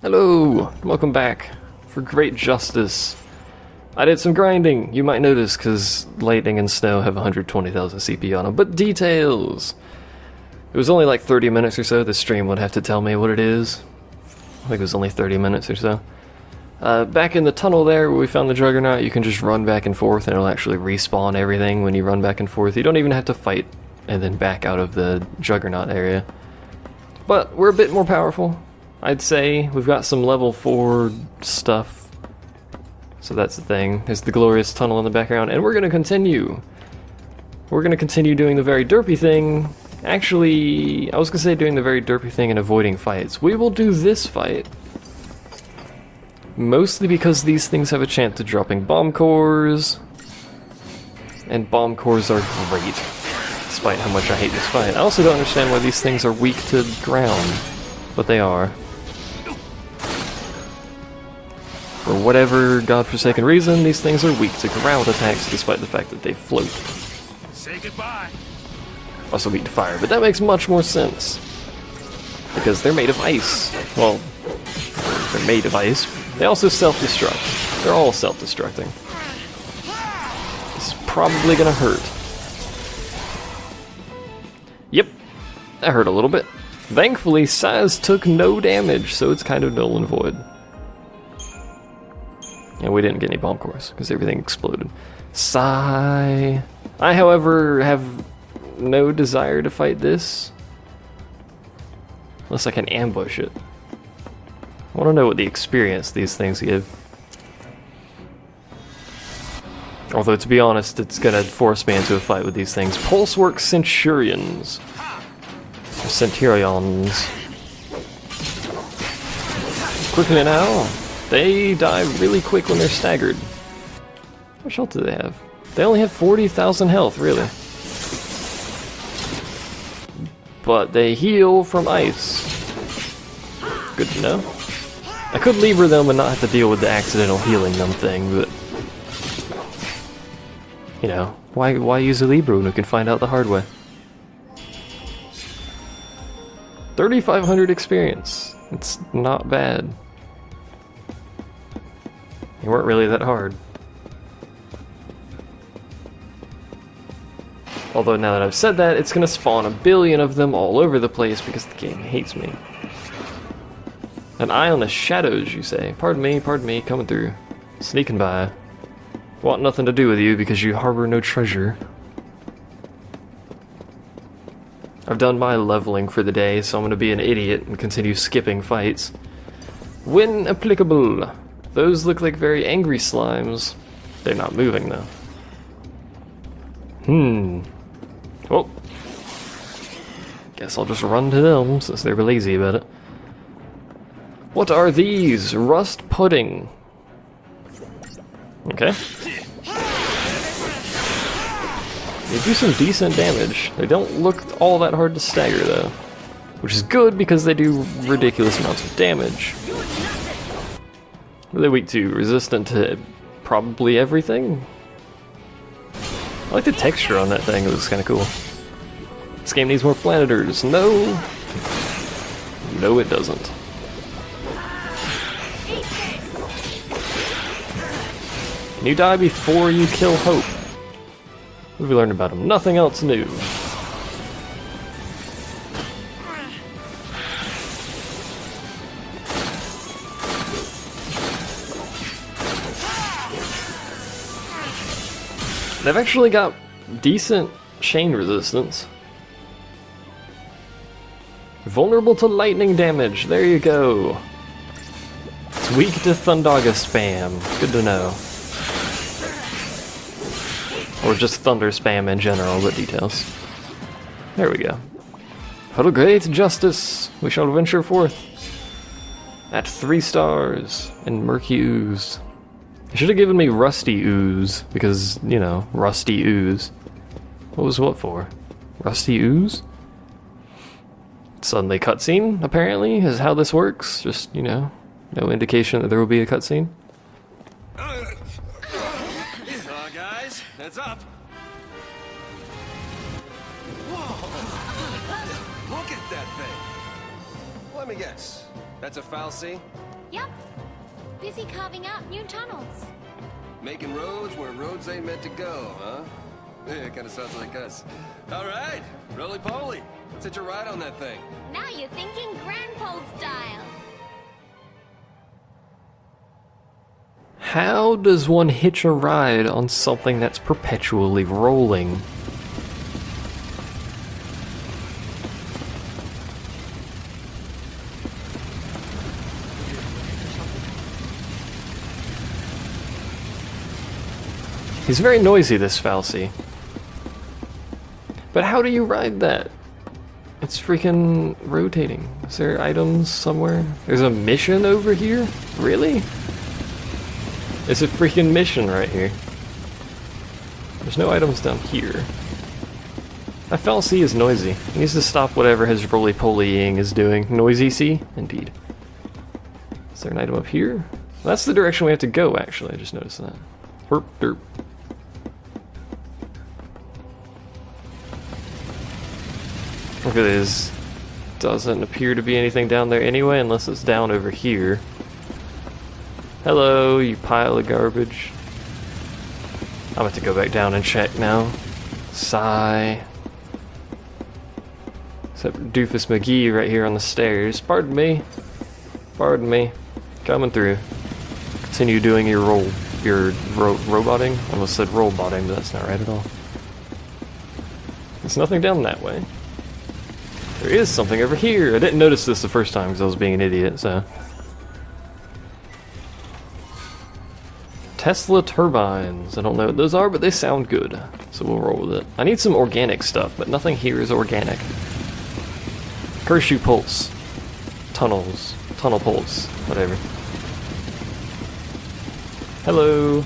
Hello, welcome back for great justice. I did some grinding, you might notice, because lightning and snow have 120,000 CP on them, but details! It was only like 30 minutes or so, the stream would have to tell me what it is. I think it was only 30 minutes or so. Back in the tunnel there where we found the Juggernaut, you can just run back and forth and it'll actually respawn everything when you run back and forth. You don't even have to fight and then back out of the Juggernaut area. But we're a bit more powerful, I'd say. We've got some level 4 stuff. So that's the thing. There's the glorious tunnel in the background, and we're gonna continue. We're gonna continue doing the very derpy thing. Actually, I was gonna say doing the very derpy thing and avoiding fights. We will do this fight. Mostly because these things have a chance of dropping bomb cores. And bomb cores are great. Despite how much I hate this fight. I also don't understand why these things are weak to ground. But they are. For whatever godforsaken reason, these things are weak to ground attacks despite the fact that they float. Say goodbye. Also weak to fire, but that makes much more sense. Because they're made of ice. Well, they're made of ice. They also self-destruct. They're all self-destructing. This is probably gonna hurt. Yep, that hurt a little bit. Thankfully, Saz took no damage, so it's kind of null and void. And we didn't get any bomb cores, because everything exploded. Sigh. I, however, have no desire to fight this. Unless I can ambush it. I want to know what the experience these things give. Although, to be honest, it's gonna force me into a fight with these things. Pulsework Centurions. Or Centurions. Quickly now. They die really quick when they're staggered. How much health do they have? They only have 40,000 health, really. But they heal from ice. Good to know. I could lever them and not have to deal with the accidental healing them thing, but... You know, why use a Libra when we can find out the hard way? 3,500 experience. It's not bad. They weren't really that hard. Although now that I've said that, it's gonna spawn 1 billion of them all over the place because the game hates me. An eye on the shadows, you say? Pardon me, coming through. Sneaking by. Want nothing to do with you because you harbor no treasure. I've done my leveling for the day, so I'm gonna be an idiot and continue skipping fights. When applicable. Those look like very angry slimes. They're not moving though. Well, guess I'll just run to them since they're lazy about it. What are these? Rust pudding. Okay. They do some decent damage. They don't look all that hard to stagger though. Which is good because they do ridiculous amounts of damage. What are they weak to? Resistant to probably everything? I like the texture on that thing, it looks kinda cool. This game needs more planeters. No! No, it doesn't. Can you die before you kill Hope? What have we learned about him? Nothing else new. They've actually got decent chain resistance. Vulnerable to lightning damage, there you go. It's weak to Thundaga spam, good to know. Or just thunder spam in general, but details. There we go. For great justice, we shall venture forth. At 3 stars and murky ooze. They should have given me rusty ooze, because, you know, rusty ooze. What was what for? Rusty ooze? Suddenly cutscene, apparently, is how this works. Just, you know, no indication that there will be a cutscene. Guys, heads up. Whoa! Look at that thing. Let me guess. That's a fal'Cie? Yep. Busy carving out new tunnels. Making roads where roads ain't meant to go, huh? Yeah, kind of sounds like us. All right, roly-poly. Let's hitch a ride on that thing. Now you're thinking grandpa style. How does one hitch a ride on something that's perpetually rolling? He's very noisy, this Falsey. But how do you ride that? It's freaking rotating. Is there items somewhere? There's a mission over here? Really? It's a freaking mission right here. There's no items down here. That Falsey is noisy. He needs to stop whatever his roly-polying is doing. Noisy C? Indeed. Is there an item up here? That's the direction we have to go, actually. I just noticed that. Herp derp. Look at this. Doesn't appear to be anything down there anyway, unless it's down over here. Hello, you pile of garbage. I'm about to go back down and check now. Sigh. Except Doofus McGee right here on the stairs. Pardon me. Pardon me. Coming through. Continue doing your roboting. I almost said roboting, but that's not right at all. There's nothing down that way. There is something over here. I didn't notice this the first time because I was being an idiot, so. Tesla turbines. I don't know what those are, but they sound good. So we'll roll with it. I need some organic stuff, but nothing here is organic. Curse you pulse. Tunnels. Tunnel pulse. Whatever. Hello.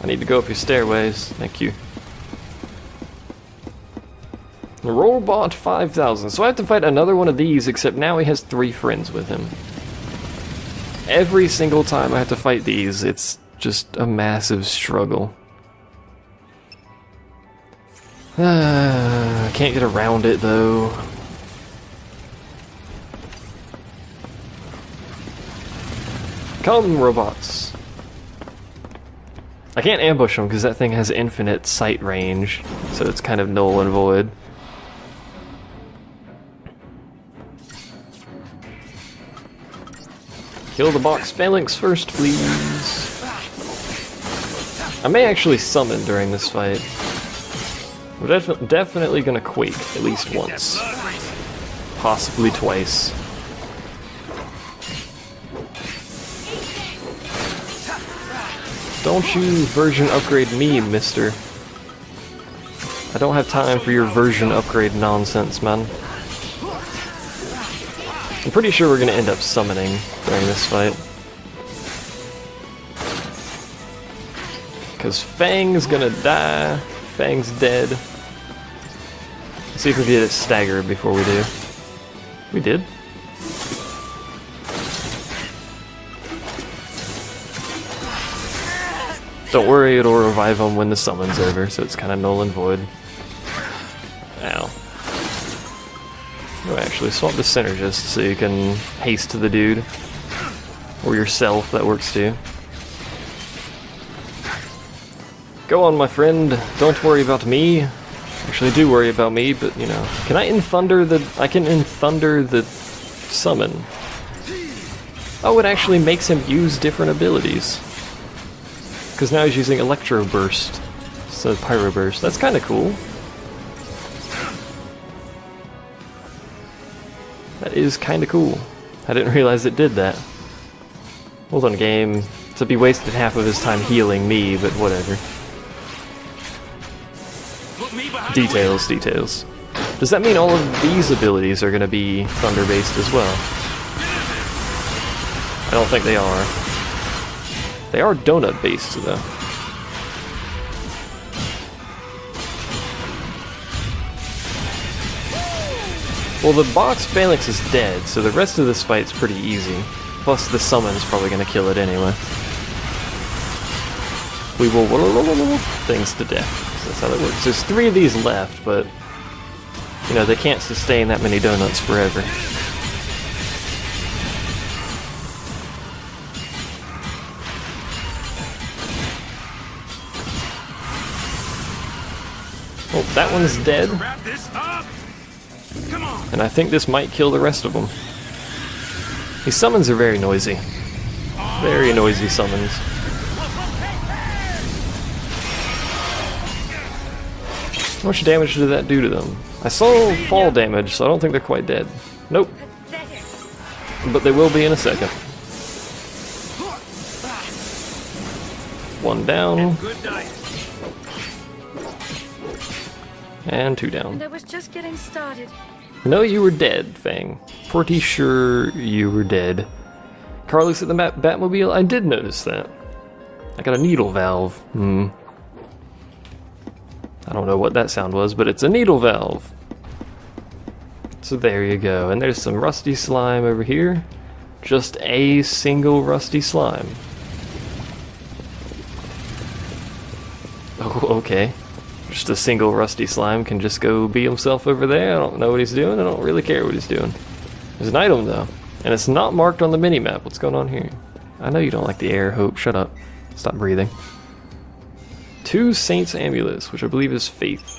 I need to go up your stairways. Thank you. Robot 5000. So I have to fight another one of these, except now he has 3 friends with him. Every single time I have to fight these, it's just a massive struggle. I can't get around it though. Come, robots. I can't ambush them because that thing has infinite sight range, so it's kind of null and void. Kill the box phalanx first, please. I may actually summon during this fight. We're definitely gonna quake at least once. Possibly twice. Don't you version upgrade me, mister. I don't have time for your version upgrade nonsense, man. I'm pretty sure we're gonna end up summoning during this fight. Because Fang's gonna die. Fang's dead. Let's see if we can get it staggered before we do. We did. Don't worry, it'll revive him when the summon's over, so it's kind of null and void. Ow. Oh, actually, swap the synergist so you can haste the dude. Or yourself, that works too. Go on, my friend. Don't worry about me. Actually, do worry about me, but, you know. Can I in-thunder the... I can in-thunder the summon. Oh, it actually makes him use different abilities. Because now he's using Electro Burst instead of Pyro Burst. That's kind of cool. That is kind of cool. I didn't realize it did that. Hold on, game. So he wasted half of his time healing me, but whatever. Details, details. Does that mean all of these abilities are going to be Thunder-based as well? I don't think they are. They are donut-based, though. Well, the box phalanx is dead, so the rest of this fight's pretty easy. Plus, the summon is probably going to kill it anyway. We will things to death. So that's how that works. There's 3 of these left, but you know they can't sustain that many donuts forever. That one's dead. Wrap this up. Come on. And I think this might kill the rest of them. These summons are very noisy. Very noisy summons. How much damage did that do to them? I saw fall damage, so I don't think they're quite dead. Nope. But they will be in a second. One down. Good night. And two down. And I was just getting started. No, you were dead, Fang. Pretty sure you were dead. Carl looks at the Batmobile. I did notice that. I got a needle valve. I don't know what that sound was, but it's a needle valve. So there you go. And there's some rusty slime over here. Just a single rusty slime. Oh, okay. Just a single rusty slime can just go be himself over there. I don't know what he's doing. I don't really care what he's doing. There's an item, though. And it's not marked on the mini-map. What's going on here? I know you don't like the air, Hope. Shut up. Stop breathing. 2 Saints Amulets, which I believe is Faith.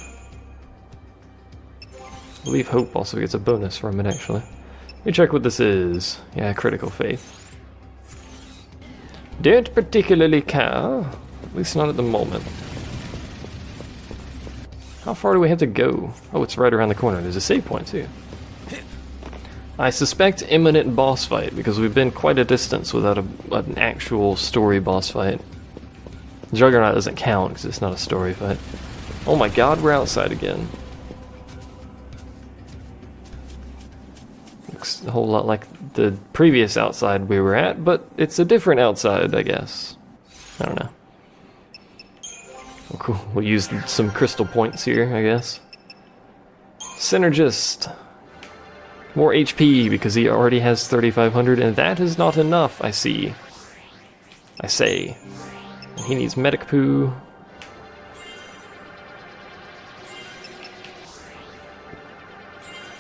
I believe Hope also gets a bonus from it, actually. Let me check what this is. Yeah, Critical Faith. Don't particularly care. At least not at the moment. How far do we have to go? Oh, it's right around the corner. There's a save point, too. I suspect imminent boss fight, because we've been quite a distance without an actual story boss fight. Juggernaut doesn't count, because it's not a story fight. Oh my god, we're outside again. Looks a whole lot like the previous outside we were at, but it's a different outside, I guess. I don't know. Oh, cool. We'll use some crystal points here, I guess. Synergist. More HP, because he already has 3,500, and that is not enough, I see. I say. And he needs medic poo.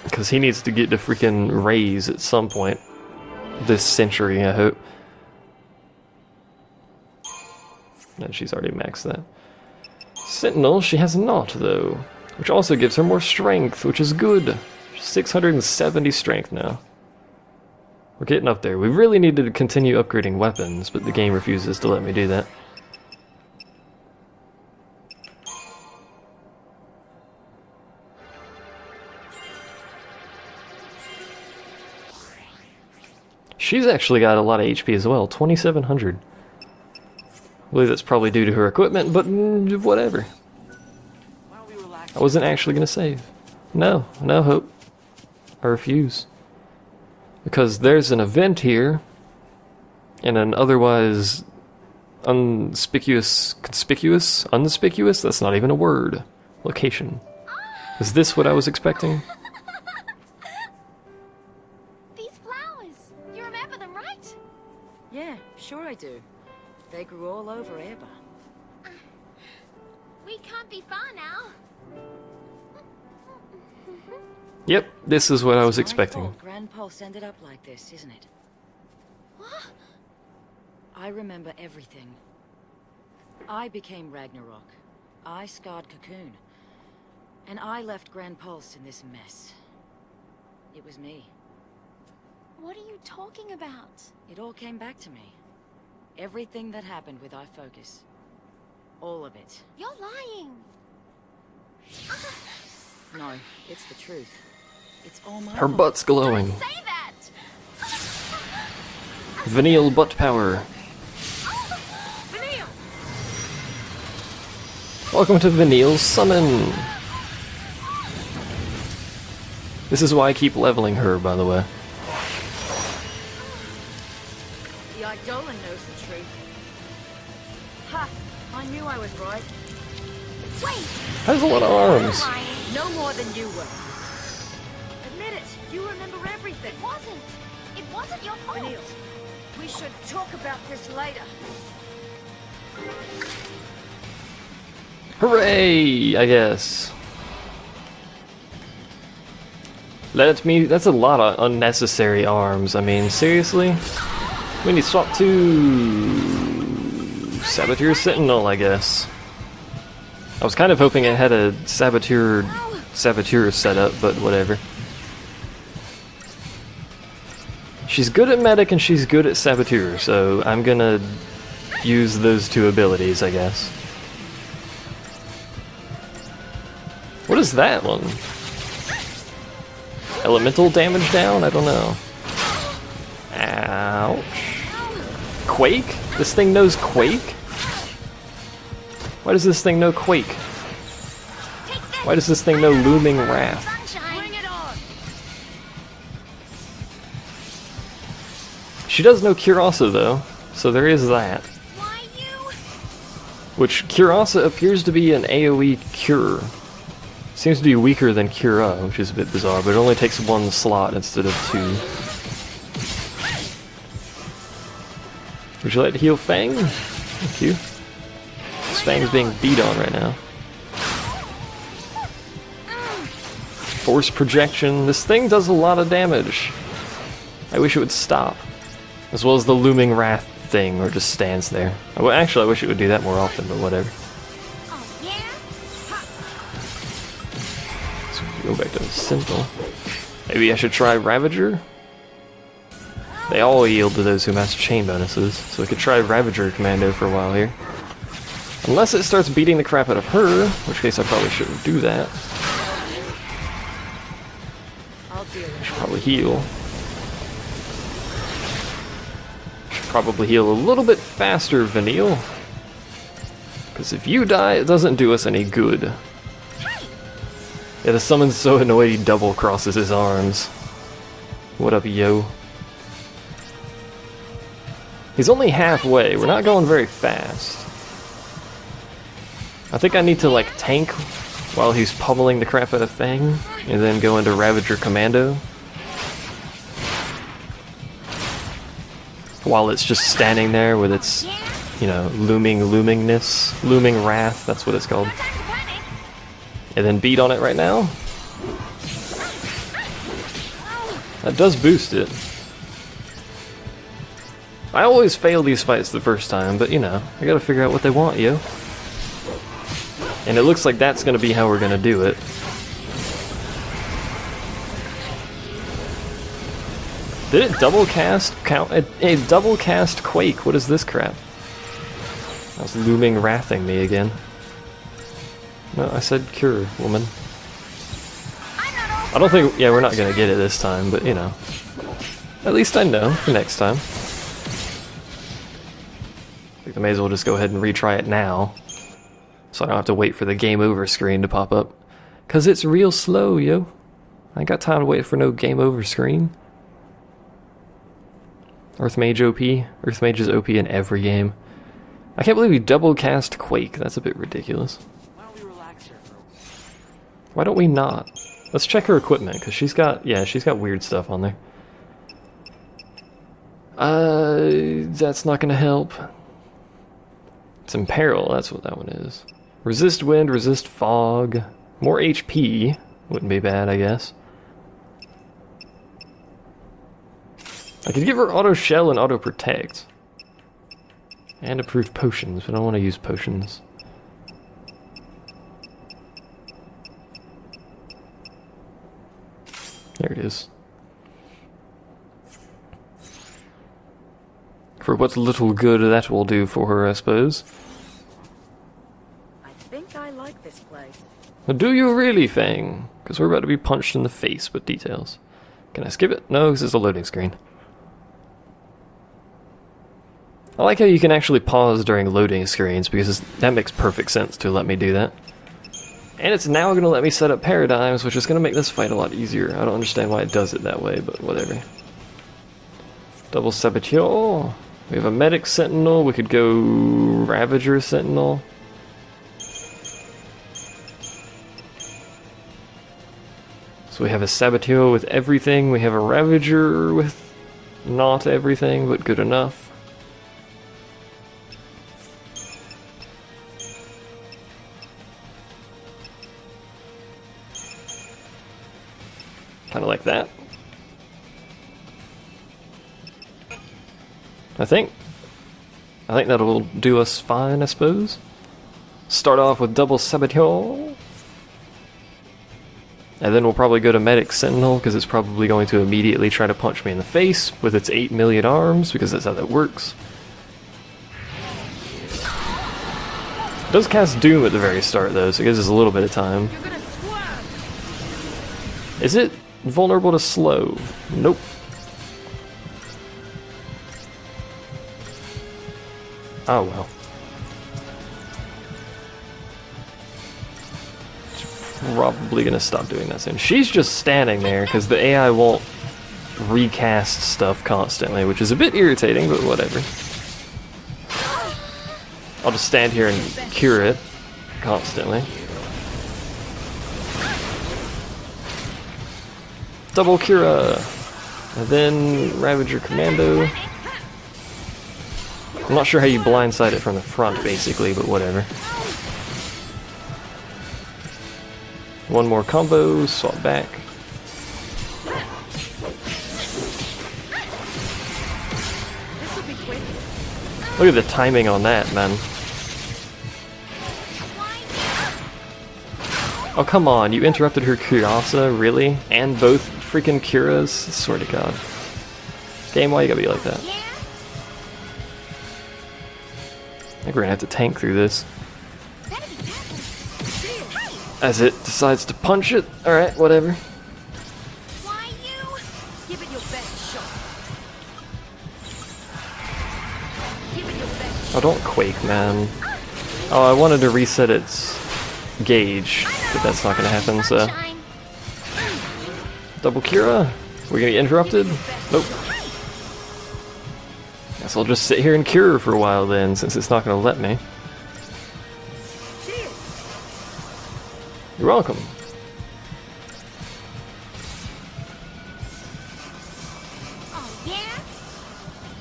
Because he needs to get to freaking raise at some point. This century, I hope. And she's already maxed that. Sentinel, she has not, though. Which also gives her more strength, which is good. 670 strength now. We're getting up there. We really need to continue upgrading weapons, but the game refuses to let me do that. She's actually got a lot of HP as well, 2,700. I believe that's probably due to her equipment, but whatever. I wasn't actually going to save. No, no hope. I refuse. Because there's an event here, in an otherwise conspicuous, that's not even a word, location. Is this what I was expecting? These flowers. You remember them, right? Yeah, sure I do. They grew all over Erba. We can't be far now. Yep, this is what I was My expecting. fault Grand Pulse ended up like this, isn't it? What? I remember everything. I became Ragnarok. I scarred Cocoon. And I left Grand Pulse in this mess. It was me. What are you talking about? It all came back to me. Everything that happened with our focus. All of it. You're lying. No, it's the truth. It's all my Her fault. butt's glowing. Say that. Vanille butt power. Vanille. Welcome to Vanille's Summon. This is why I keep leveling her, by the way. The Eidolon knows the truth. Ha! I knew I was right. Wait. Has a lot of arms. Lying. No more than you were. Admit it. You remember everything. It wasn't. It wasn't your fault. Vanille, we should talk about this later. Hooray, I guess. Let me. That's a lot of unnecessary arms. I mean, seriously? We need to swap to Saboteur Sentinel, I guess. I was kind of hoping it had a saboteur setup, but whatever. She's good at medic and she's good at saboteur, so I'm gonna use those two abilities, I guess. What is that one? Elemental damage down? I don't know. Ouch. Quake? This thing knows Quake? Why does this thing know Quake? Why does this thing know Looming Wrath? Bring it on. She does know Curasa though, so there is that. Why you? Which Curasa appears to be an AoE cure. Seems to be weaker than Cura, which is a bit bizarre, but it only takes one slot instead of two. Would you like to heal Fang? Thank you. This Fang's being beat on right now. Force projection. This thing does a lot of damage. I wish it would stop. As well as the Looming Wrath thing, where it just stands there. Actually, I wish it would do that more often, but whatever. Oh, yeah? So we go back to simple. Maybe I should try Ravager? They all yield to those who master chain bonuses, so we could try Ravager Commando for a while here. Unless it starts beating the crap out of her, in which case I probably shouldn't do that. I'll deal with I should probably heal. Should probably heal a little bit faster, Vanille. Because if you die, it doesn't do us any good. Yeah, the summon's so annoyed he double crosses his arms. What up, yo? He's only halfway. We're not going very fast. I think I need to like tank while he's pummeling the crap out of Fang, and then go into Ravager Commando. While it's just standing there with its, you know, looming wrath, that's what it's called. And then beat on it right now. That does boost it. I always fail these fights the first time, but you know, I gotta figure out what they want, yo. And it looks like that's gonna be how we're gonna do it. Did it double cast count? It double cast Quake. What is this crap? I was looming wrathing me again. No, I said cure, woman. I don't think, yeah, we're not gonna get it this time, but you know. At least I know for next time. I think I may as well just go ahead and retry it now. So I don't have to wait for the game over screen to pop up. Cause it's real slow, yo. I ain't got time to wait for no game over screen. Earthmage OP. Earthmage is OP in every game. I can't believe we double cast Quake. That's a bit ridiculous. Why don't we not? Let's check her equipment, because she's got weird stuff on there. That's not gonna help. It's Imperil, that's what that one is. Resist wind, resist fog. More HP. Wouldn't be bad, I guess. I could give her auto shell and auto protect. And approved potions, but I don't want to use potions. There it is. For what little good that will do for her, I suppose. I think I like this place. Do you really, Fang? Because we're about to be punched in the face with details. Can I skip it? No, because it's a loading screen. I like how you can actually pause during loading screens, because that makes perfect sense to let me do that. And it's now going to let me set up paradigms, which is going to make this fight a lot easier. I don't understand why it does it that way, but whatever. Double Saboteur. We have a Medic Sentinel. We could go Ravager Sentinel. So we have a Saboteur with everything. We have a Ravager with not everything, but good enough. Kind of like that. I think that'll do us fine, I suppose. Start off with double saboteur. And then we'll probably go to Medic Sentinel, because it's probably going to immediately try to punch me in the face with its 8 million arms, because that's how that works. It does cast Doom at the very start, though, so it gives us a little bit of time. Is it vulnerable to slow? Nope. Oh well. Probably gonna stop doing that soon. She's just standing there because the AI won't recast stuff constantly, which is a bit irritating, but whatever. I'll just stand here and cure it constantly. Double Cura, and then Ravager Commando. I'm not sure how you blindside it from the front, basically, but whatever. One more combo, swap back. Look at the timing on that, man. Oh, come on, you interrupted her Curasa, really? And both freaking Curas? Swear to God. Game, why you gotta be like that? I think we're gonna have to tank through this. As it decides to punch it. Alright, whatever. Why you? Give it your best shot. Give it your best. Oh, don't quake, man. Oh, I wanted to reset its gauge, but that's not gonna happen, so. Double Cura? We're gonna get interrupted? Nope. Guess I'll just sit here and cure for a while then, since it's not gonna let me. You're welcome. Oh yeah.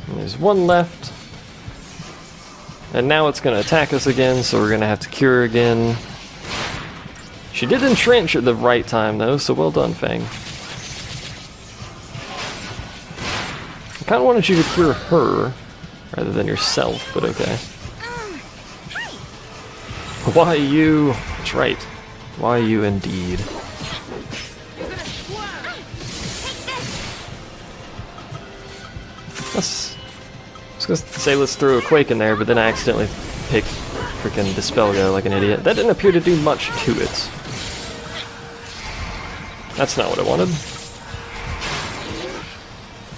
And there's one left. And now it's gonna attack us again, so we're gonna have to cure again. She did entrench at the right time though, so well done, Fang. I kinda wanted you to cure her, rather than yourself, but okay. Why you? That's right. Why you indeed? I was gonna say let's throw a quake in there, but then I accidentally picked freaking Dispel Go like an idiot. That didn't appear to do much to it. That's not what I wanted.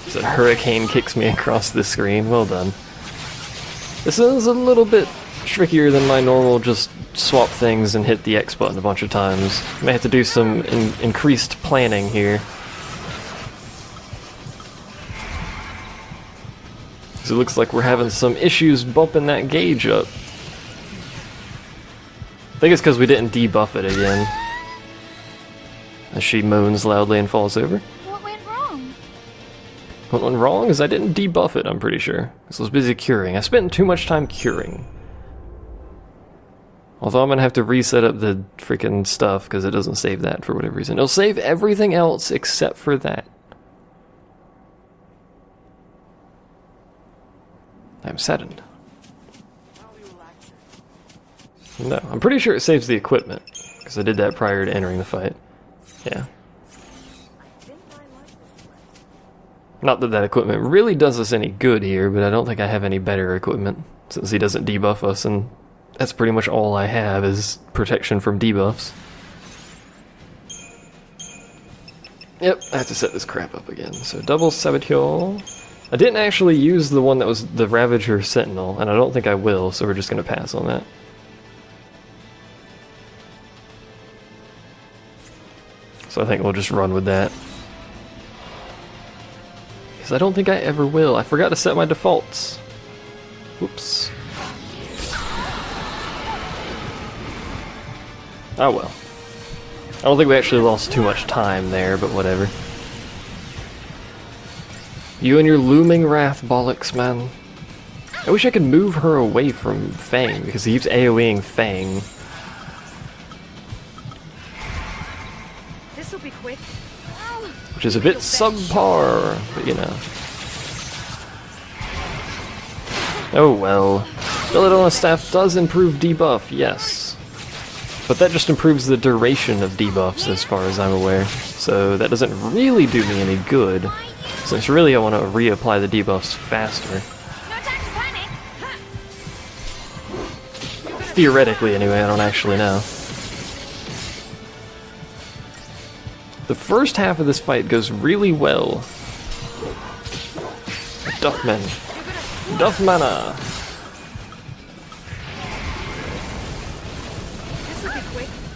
So Hurricane kicks me across the screen. Well done. This is a little bit trickier than my normal just swap things and hit the X button a bunch of times. I may have to do some increased planning here. So it looks like we're having some issues bumping that gauge up. I think it's because we didn't debuff it again. As she moans loudly and falls over. What went wrong? What went wrong is I didn't debuff it, I'm pretty sure. Because I was busy curing. I spent too much time curing. Although I'm gonna have to reset up the freaking stuff because it doesn't save that for whatever reason. It'll save everything else except for that. I'm saddened. No, I'm pretty sure it saves the equipment because I did that prior to entering the fight. Yeah. Not that that equipment really does us any good here, but I don't think I have any better equipment since he doesn't debuff us, and that's pretty much all I have is protection from debuffs. Yep, I have to set this crap up again. So double Saboteur. I didn't actually use the one that was the Ravager Sentinel, and I don't think I will, so we're just going to pass on that. So I think we'll just run with that. Because I don't think I ever will. I forgot to set my defaults. Whoops. Oh well. I don't think we actually lost too much time there, but whatever. You and your looming wrath bollocks, man. I wish I could move her away from Fang, because he keeps AoEing Fang. This'll be quick. Which is a bit subpar, but you know. Oh well. Belladonna staff does improve debuff, yes. But that just improves the duration of debuffs as far as I'm aware. So that doesn't really do me any good, since really I want to reapply the debuffs faster. No time to panic. Theoretically anyway, I don't actually know. The first half of this fight goes really well. Duffman. Duffmana!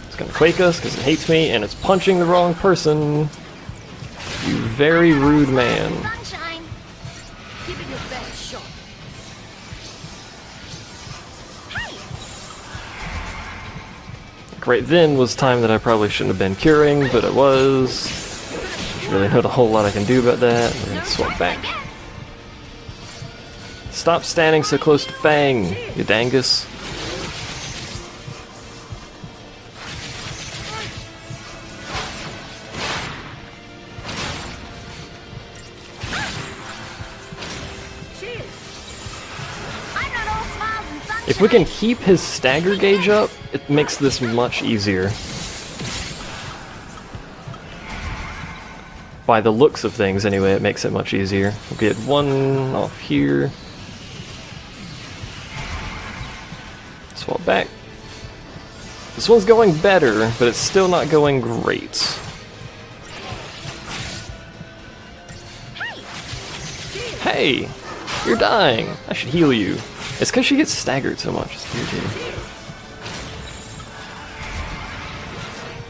It's gonna quake us because it hates me and it's punching the wrong person. You very rude man. Sunshine. Give it your best shot. Right then was time that I probably shouldn't have been curing, but it was. There's really not a whole lot I can do about that. We're gonna swap back. Stop standing so close to Fang, you dangus. I'm not all smiles and sunshine. If we can keep his stagger gauge up, it makes this much easier. By the looks of things, anyway, it makes it much easier. We'll get one off here. Swap back. This one's going better, but it's still not going great. Hey! You're dying! I should heal you. It's because she gets staggered so much. It's irritating.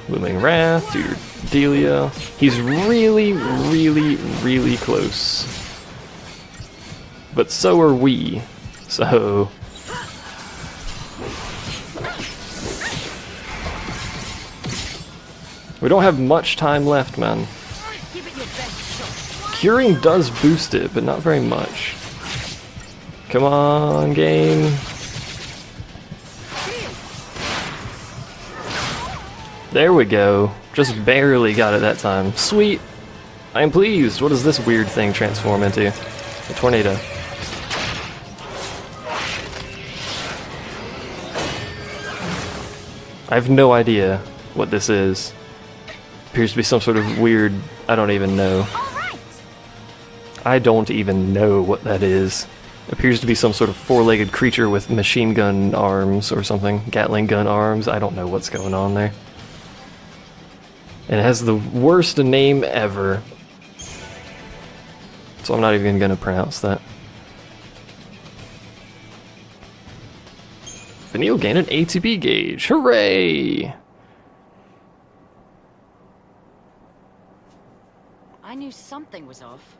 Looming Wrath, do your Delia. He's really, really, really close. But so are we. So... we don't have much time left, man. Give it your best shot. Curing does boost it, but not very much. Come on, game. There we go. Just barely got it that time. Sweet. I am pleased. What does this weird thing transform into? A tornado. I have no idea what this is. Appears to be some sort of weird... I don't even know. I don't even know what that is. Appears to be some sort of four-legged creature with machine gun arms or something. Gatling gun arms. I don't know what's going on there. And it has the worst name ever. So I'm not even gonna pronounce that. Vanille gained an ATB gauge. Hooray! I knew something was off.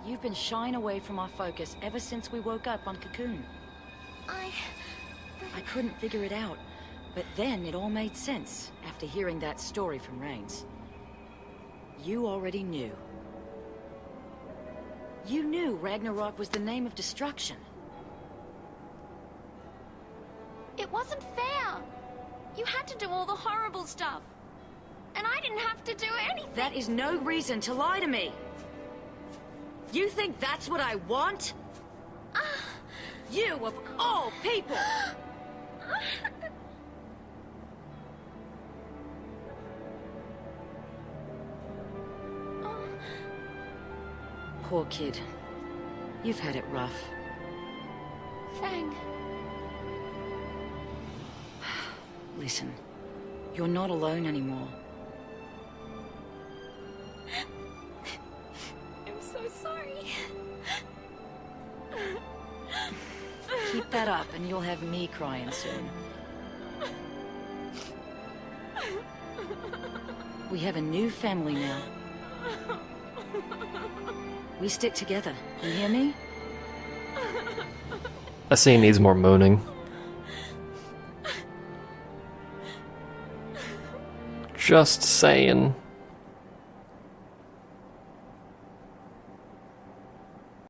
You've been shying away from our focus ever since we woke up on Cocoon. I couldn't figure it out, but then it all made sense after hearing that story from Rains. You already knew. You knew Ragnarok was the name of destruction. It wasn't fair. You had to do all the horrible stuff. And I didn't have to do anything. That is no reason to lie to me. You think that's what I want? You, of all people! Poor kid. You've had it rough. Fang. Listen, you're not alone anymore. I'm so sorry. Keep that up and you'll have me crying soon. We have a new family now. We stick together, you hear me? That scene needs more moaning. Just saying.